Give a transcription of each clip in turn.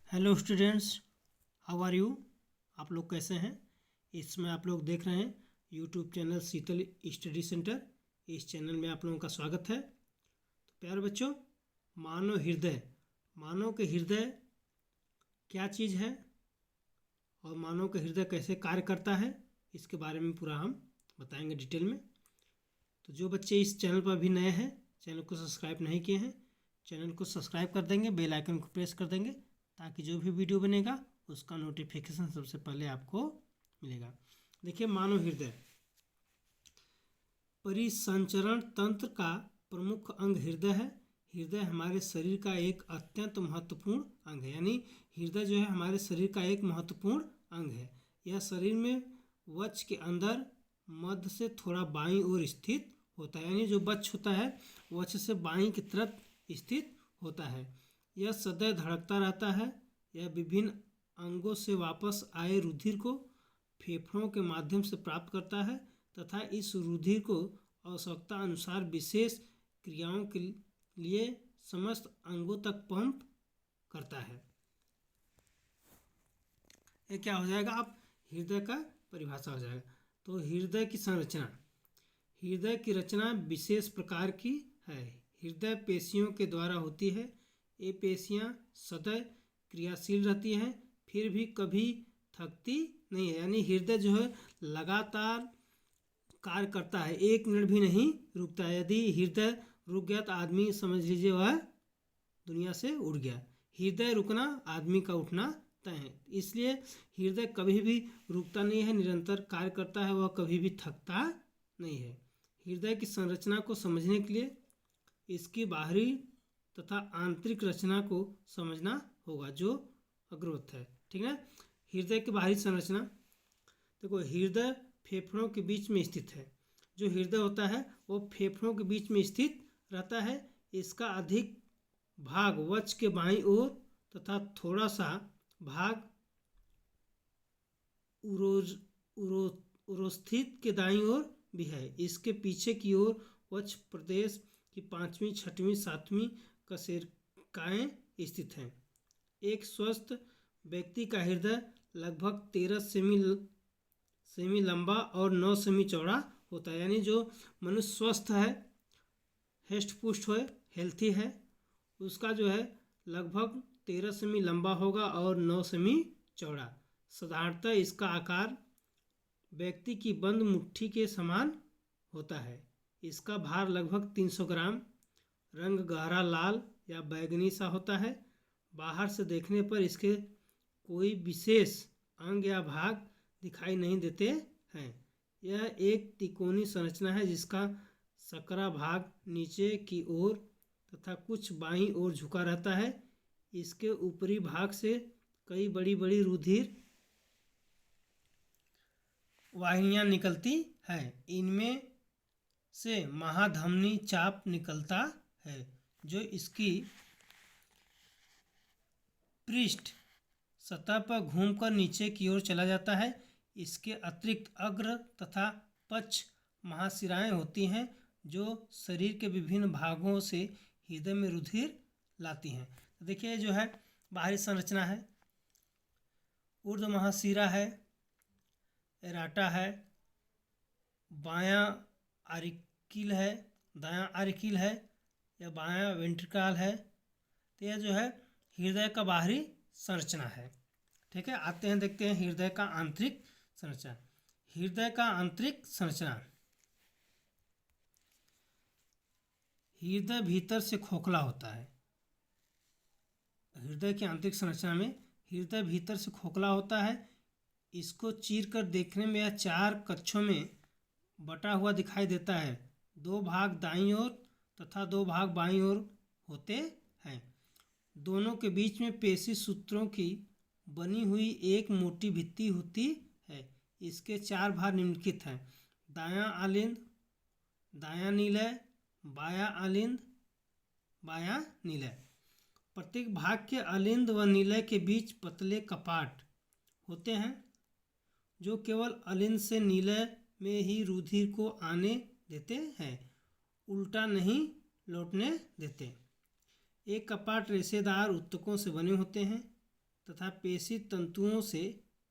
Hello students, how are you. आप लोग कैसे हैं। इसमें आप लोग देख रहे हैं यूट्यूब चैनल शीतल स्टडी सेंटर। इस चैनल में आप लोगों का स्वागत है। तो प्यारे बच्चों, मानव हृदय, मानव के हृदय क्या चीज़ है और मानव का हृदय कैसे कार्य करता है, इसके बारे में पूरा हम बताएंगे डिटेल में। तो जो बच्चे इस चैनल पर अभी नए हैं, चैनल को सब्सक्राइब नहीं किए हैं, चैनल को सब्सक्राइब कर देंगे, बेल आइकन को प्रेस कर देंगे ताकि जो भी वीडियो बनेगा उसका नोटिफिकेशन सबसे पहले आपको मिलेगा। देखिए, मानव हृदय परिसंचरण तंत्र का प्रमुख अंग हृदय है। हृदय हमारे शरीर का एक अत्यंत महत्वपूर्ण अंग है, यानी हृदय जो है हमारे शरीर का एक महत्वपूर्ण अंग है। यह शरीर में वक्ष के अंदर मध्य से थोड़ा बाईं ओर स्थित होता है, यानी जो वक्ष होता है वक्ष से बाईं की तरफ स्थित होता है। यह सदैव धड़कता रहता है। यह विभिन्न अंगों से वापस आए रुधिर को फेफड़ों के माध्यम से प्राप्त करता है तथा इस रुधिर को आवश्यकता अनुसार विशेष क्रियाओं के लिए समस्त अंगों तक पंप करता है। ये क्या हो जाएगा, आप हृदय का परिभाषा हो जाएगा। तो हृदय की संरचना, हृदय की रचना विशेष प्रकार की है। हृदय पेशियों के द्वारा होती है। ये पेशियां सदैव क्रियाशील रहती हैं, फिर भी कभी थकती नहीं है, यानी हृदय जो है लगातार कार्य करता है, एक मिनट भी नहीं रुकता है। यदि हृदय रुक गया तो आदमी समझ लीजिए वह दुनिया से उड़ गया। हृदय रुकना आदमी का उठना तय है, इसलिए हृदय कभी भी रुकता नहीं है, निरंतर कार्य करता है, वह कभी भी थकता नहीं है। हृदय की संरचना को समझने के लिए इसकी बाहरी तथा आंतरिक रचना को समझना होगा, जो अग्रवत है। ठीक है, हृदय की बाहरी संरचना देखो, हृदय फेफड़ों के बीच में स्थित है। जो हृदय होता है वो फेफड़ों के बीच में स्थित रहता है। इसका अधिक भाग वक्ष के बाईं ओर तथा थोड़ा सा भाग उरोस्थित के दाईं ओर भी है। इसके पीछे की ओर वक्ष प्रदेश की 5वीं, 6वीं, 7वीं कशेरुकाएँ स्थित हैं। एक स्वस्थ व्यक्ति का हृदय लगभग 13 सेमी लंबा और 9 सेमी चौड़ा होता है, यानी जो मनुष्य स्वस्थ है, हष्ट पुष्ट है, हेल्थी है, उसका जो है लगभग 13 सेमी लंबा होगा और 9 सेमी चौड़ा। साधारणतः इसका आकार व्यक्ति की बंद मुट्ठी के समान होता है। इसका भार लगभग 300 ग्राम। रंग गहरा लाल या बैंगनी सा होता है। बाहर से देखने पर इसके कोई विशेष अंग या भाग दिखाई नहीं देते हैं। यह एक त्रिकोणीय संरचना है जिसका सकरा भाग नीचे की ओर तथा कुछ बाईं ओर झुका रहता है। इसके ऊपरी भाग से कई बड़ी बड़ी रुधिर वाहिनियाँ निकलती हैं। इनमें से महाधमनी चाप निकलता है जो इसकी पृष्ठ सतह पर घूमकर नीचे की ओर चला जाता है। इसके अतिरिक्त अग्र तथा पक्ष महाशिराएँ होती हैं जो शरीर के विभिन्न भागों से हृदय में रुधिर लाती हैं। तो देखिए, जो है बाहरी संरचना है, ऊर्ध्व महाशिरा है, एराटा है, बायां आर्किल है, दायां आर्किल है, या बायां वेंट्रिकल है। तो यह जो है हृदय का बाहरी संरचना है। ठीक है, आते हैं देखते हैं हृदय का आंतरिक संरचना। हृदय का आंतरिक संरचना, हृदय भीतर से खोखला होता है। हृदय की आंतरिक संरचना में हृदय भीतर से खोखला होता है। इसको चीर कर देखने में यह 4 कक्षों में बटा हुआ दिखाई देता है। 2 भाग दाईं ओर तथा 2 भाग बाईं ओर होते हैं। दोनों के बीच में पेशी सूत्रों की बनी हुई एक मोटी भित्ति होती है। इसके 4 भाग निम्नलिखित हैं: दायां आलिंद, दायां निलय, बायां आलिंद, बायां निलय। प्रत्येक भाग के आलिंद व निलय के बीच पतले कपाट होते हैं जो केवल आलिंद से निलय में ही रुधिर को आने देते हैं, उल्टा नहीं लौटने देते। एक कपाट रेशेदार ऊतकों से बने होते हैं तथा पेशी तंतुओं से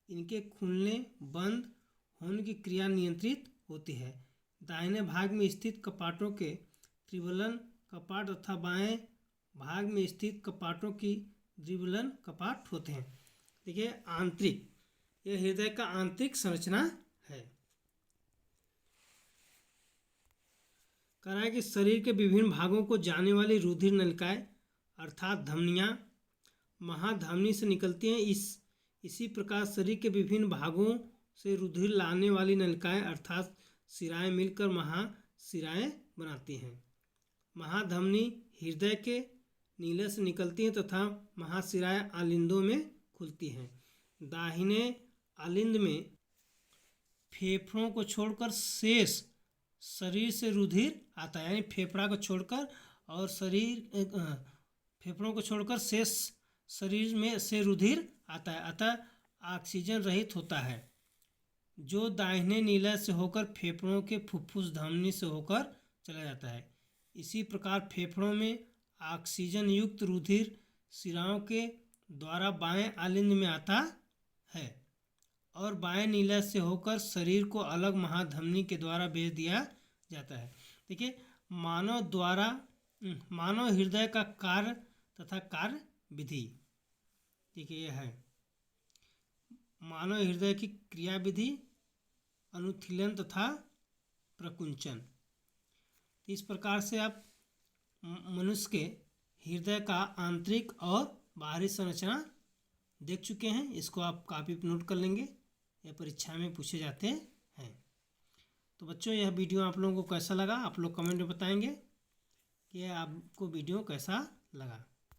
इनके खुलने बंद होने की क्रिया नियंत्रित होती है। दाहिने भाग में स्थित कपाटों के त्रिबलन कपाट तथा बाएं भाग में स्थित कपाटों की द्विबलन कपाट होते हैं। देखिए आंतरिक, यह हृदय का आंतरिक संरचना है। कह रहा है कि शरीर के विभिन्न भागों को जाने वाली रुधिर नलिकाएं अर्थात धमनियां महाधमनी से निकलती हैं। इसी प्रकार शरीर के विभिन्न भागों से रुधिर लाने वाली नलिकाएं अर्थात शिराएं मिलकर महाशिराएं बनाती हैं। महाधमनी हृदय के नीले से निकलती हैं तथा महाशिराएं आलिंदों में खुलती हैं। दाहिने आलिंद में फेफड़ों को छोड़कर शेष शरीर से रुधिर आता है, यानी फेफड़ा को छोड़कर और फेफड़ों को छोड़कर शेष शरीर में से रुधिर आता है, अतः ऑक्सीजन रहित होता है, जो दाहिने नीला से होकर फेफड़ों के फुफ्फुस धमनी से होकर चला जाता है। इसी प्रकार फेफड़ों में ऑक्सीजन युक्त रुधिर शिराओं के द्वारा बाएं आलिंद में आता है और बाएं नीला से होकर शरीर को अलग महाधमनी के द्वारा भेज दिया जाता है। देखिए मानव हृदय का कार्य तथा कार्य विधि, देखिए यह है मानव हृदय की क्रिया विधि, अनुशीलन तथा प्रकुंचन। इस प्रकार से आप मनुष्य के हृदय का आंतरिक और बाहरी संरचना देख चुके हैं। इसको आप कॉपी पर नोट कर लेंगे, यह परीक्षा में पूछे जाते हैं। तो बच्चों यह वीडियो आप लोगों को कैसा लगा, आप लोग कमेंट में बताएंगे कि आपको वीडियो कैसा लगा।